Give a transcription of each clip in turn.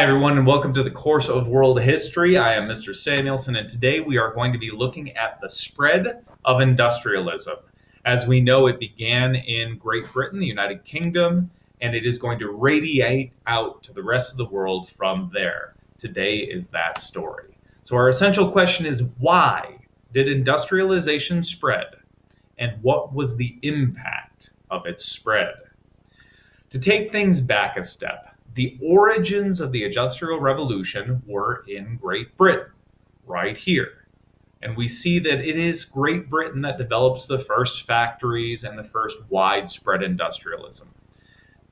Hi everyone, and welcome to the course of World History. I am Mr. Samuelson, and today we are going to be looking at the spread of industrialism. As we know, it began in Great Britain, the United Kingdom, and it is going to radiate out to the rest of the world from there. Today is that story. So our essential question is, why did industrialization spread, and what was the impact of its spread? To take things back a step, the origins of the Industrial Revolution were in Great Britain, right here. And we see that it is Great Britain that develops the first factories and the first widespread industrialism.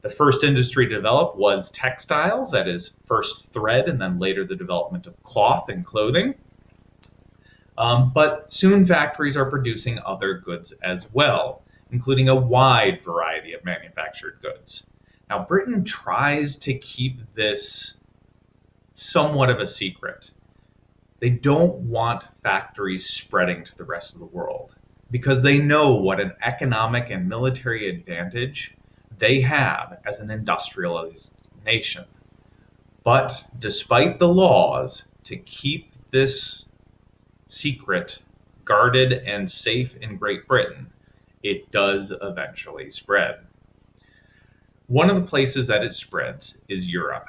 The first industry developed was textiles, that is, first thread and then later the development of cloth and clothing. But soon factories are producing other goods as well, including a wide variety of manufactured goods. Now, Britain tries to keep this somewhat of a secret. They don't want factories spreading to the rest of the world because they know what an economic and military advantage they have as an industrialized nation. But despite the laws to keep this secret guarded and safe in Great Britain, it does eventually spread. One of the places that it spreads is Europe.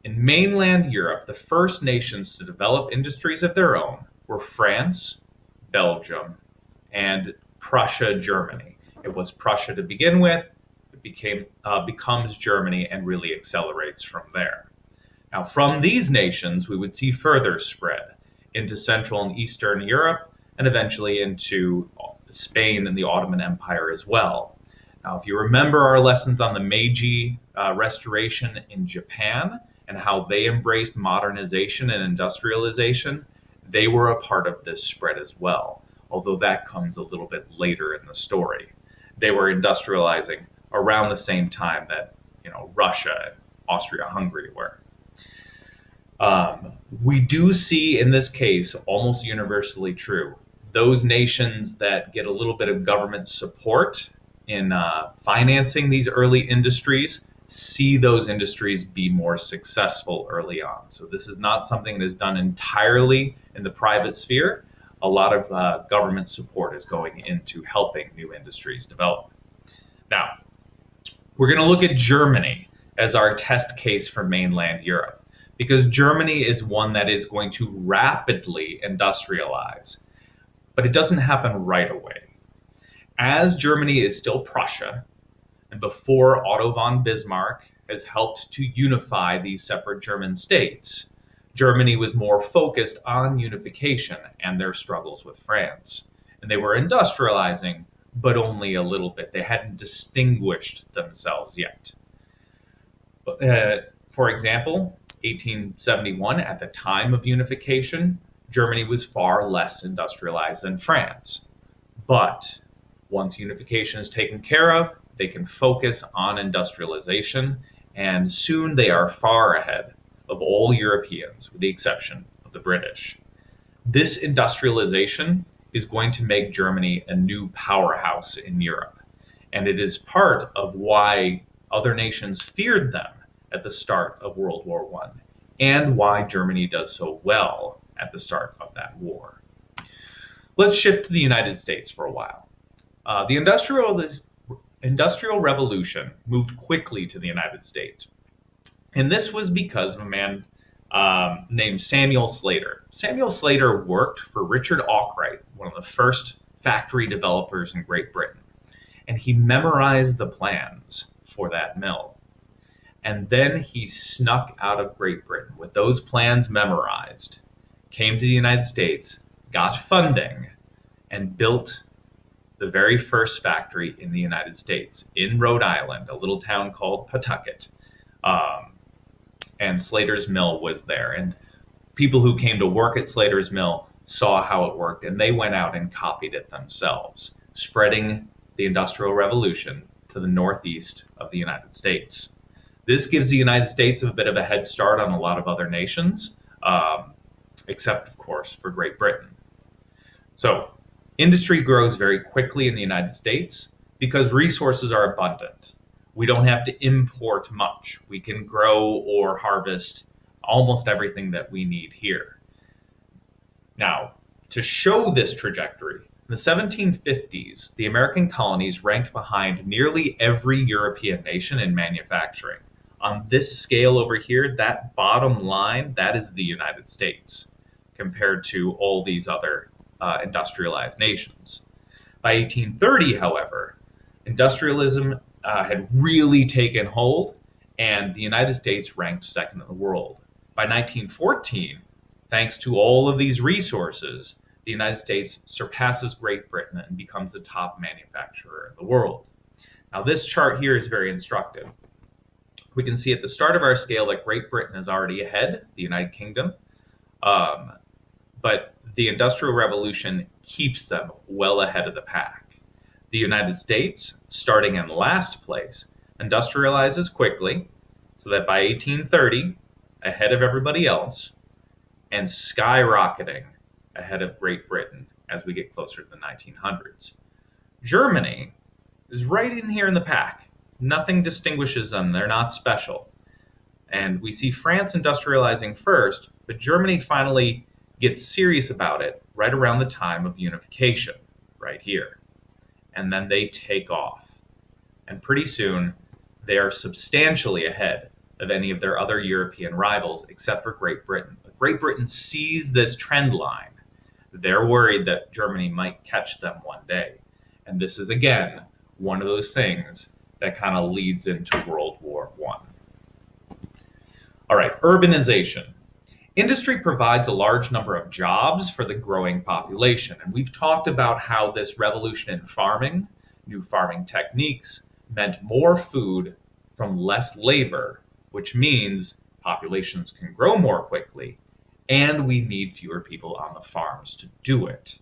In mainland Europe, the first nations to develop industries of their own were France, Belgium, and Prussia, Germany. It was Prussia to begin with. It becomes Germany and really accelerates from there. Now, from these nations, we would see further spread into Central and Eastern Europe and eventually into Spain and the Ottoman Empire as well. Now, if you remember our lessons on the Meiji Restoration in Japan and how they embraced modernization and industrialization, they were a part of this spread as well, although that comes a little bit later in the story. They were industrializing around the same time that, Russia and Austria-Hungary were. We do see in this case, almost universally true, those nations that get a little bit of government support in financing these early industries, see those industries be more successful early on. So this is not something that is done entirely in the private sphere. A lot of government support is going into helping new industries develop. Now, we're going to look at Germany as our test case for mainland Europe, because Germany is one that is going to rapidly industrialize, but it doesn't happen right away. As Germany is still Prussia, and before Otto von Bismarck has helped to unify these separate German states, Germany was more focused on unification and their struggles with France. And they were industrializing, but only a little bit. They hadn't distinguished themselves yet. For example, 1871, at the time of unification, Germany was far less industrialized than France. But once unification is taken care of, they can focus on industrialization, and soon they are far ahead of all Europeans, with the exception of the British. This industrialization is going to make Germany a new powerhouse in Europe, and it is part of why other nations feared them at the start of World War I, and why Germany does so well at the start of that war. Let's shift to the United States for a while. The Industrial Revolution moved quickly to the United States. And this was because of a man named Samuel Slater. Samuel Slater worked for Richard Arkwright, one of the first factory developers in Great Britain. And he memorized the plans for that mill. And then he snuck out of Great Britain with those plans memorized, came to the United States, got funding, and built the very first factory in the United States, in Rhode Island, a little town called Pawtucket. And Slater's mill was there. And people who came to work at Slater's mill saw how it worked, and they went out and copied it themselves, spreading the Industrial Revolution to the northeast of the United States. This gives the United States a bit of a head start on a lot of other nations, except, of course, for Great Britain. So, industry grows very quickly in the United States because resources are abundant. We don't have to import much. We can grow or harvest almost everything that we need here. Now, to show this trajectory, in the 1750s, the American colonies ranked behind nearly every European nation in manufacturing. On this scale over here, that bottom line, that is the United States, compared to all these other industrialized nations. By 1830, however, industrialism had really taken hold, and the United States ranked second in the world. By 1914, thanks to all of these resources, the United States surpasses Great Britain and becomes the top manufacturer in the world. Now, this chart here is very instructive. We can see at the start of our scale that Great Britain is already ahead, the United Kingdom, but the Industrial Revolution keeps them well ahead of the pack. The United States, starting in last place, industrializes quickly, so that by 1830, ahead of everybody else, and skyrocketing ahead of Great Britain as we get closer to the 1900s. Germany is right in here in the pack. Nothing distinguishes them. They're not special. And we see France industrializing first, but Germany finally gets serious about it right around the time of unification, right here. And then they take off. And pretty soon, they are substantially ahead of any of their other European rivals, except for Great Britain. But Great Britain sees this trend line. They're worried that Germany might catch them one day. And this is, again, one of those things that kind of leads into World War I. All right, urbanization. Industry provides a large number of jobs for the growing population. And we've talked about how this revolution in farming, new farming techniques, meant more food from less labor, which means populations can grow more quickly, and we need fewer people on the farms to do it.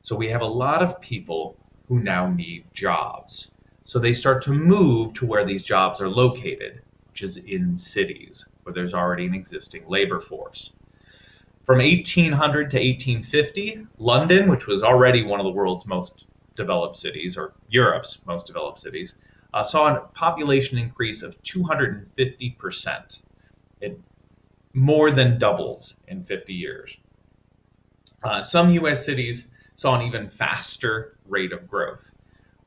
So we have a lot of people who now need jobs. So they start to move to where these jobs are located, which is in cities, where there's already an existing labor force. From 1800 to 1850, London, which was already one of the world's most developed cities, or Europe's most developed cities, saw a population increase of 250%. It more than doubles in 50 years. Some U.S. cities saw an even faster rate of growth.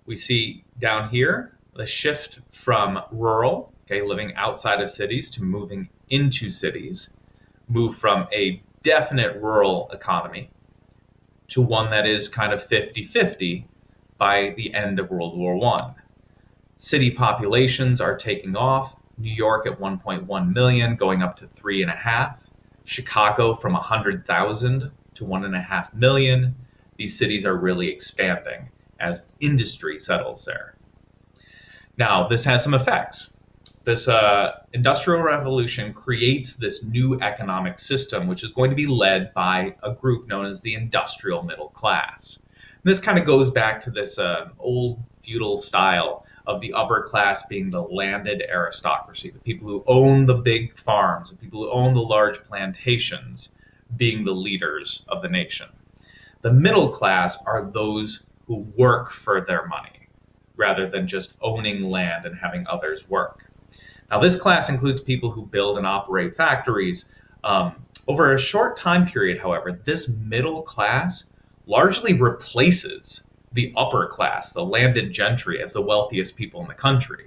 We see down here the shift from rural, living outside of cities, to moving into cities, move from a definite rural economy to one that is kind of 50-50 by the end of World War I. City populations are taking off. New York at 1.1 million, going up to 3.5. Chicago from 100,000 to 1.5 million. These cities are really expanding as industry settles there. Now, this has some effects. This industrial revolution creates this new economic system, which is going to be led by a group known as the industrial middle class. And this kind of goes back to this old feudal style of the upper class being the landed aristocracy, the people who own the big farms, the people who own the large plantations, being the leaders of the nation. The middle class are those who work for their money, rather than just owning land and having others work. Now, this class includes people who build and operate factories. Over a short time period, however, this middle class largely replaces the upper class, the landed gentry, as the wealthiest people in the country.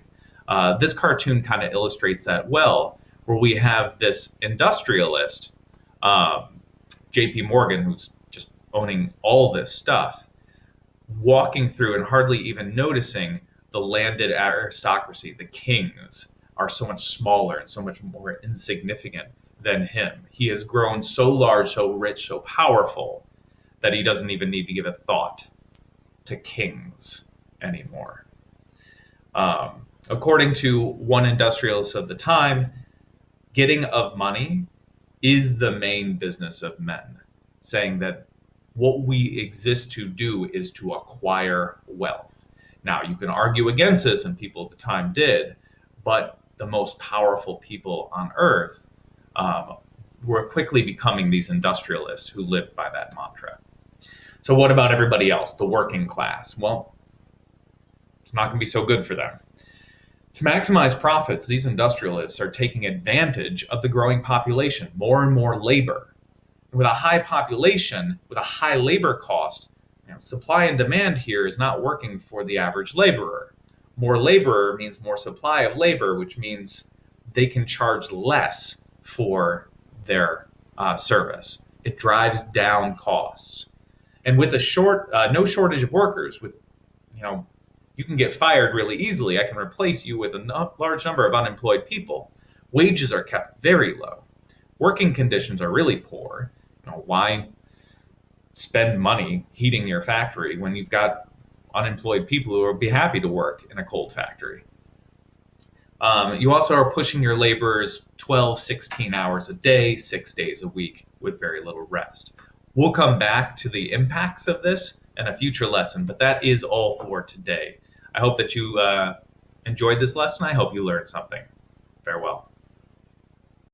This cartoon kind of illustrates that well, where we have this industrialist, J.P. Morgan, who's just owning all this stuff, walking through and hardly even noticing the landed aristocracy, the kings, are so much smaller and so much more insignificant than him. He has grown so large, so rich, so powerful that he doesn't even need to give a thought to kings anymore. According to one industrialist of the time, getting of money is the main business of men, saying that what we exist to do is to acquire wealth. Now, you can argue against this, and people at the time did, but the most powerful people on earth were quickly becoming these industrialists who lived by that mantra. So what about everybody else, the working class? Well, it's not going to be so good for them. To maximize profits, these industrialists are taking advantage of the growing population, more and more labor. With a high population, with a high labor cost, supply and demand here is not working for the average laborer. More labor means more supply of labor, which means they can charge less for their service. It drives down costs. And with no shortage of workers, you can get fired really easily. I can replace you with a large number of unemployed people. Wages are kept very low. Working conditions are really poor. Why spend money heating your factory when you've got unemployed people who would be happy to work in a cold factory? You also are pushing your laborers 12, 16 hours a day, 6 days a week with very little rest. We'll come back to the impacts of this in a future lesson, but that is all for today. I hope that you enjoyed this lesson. I hope you learned something. Farewell.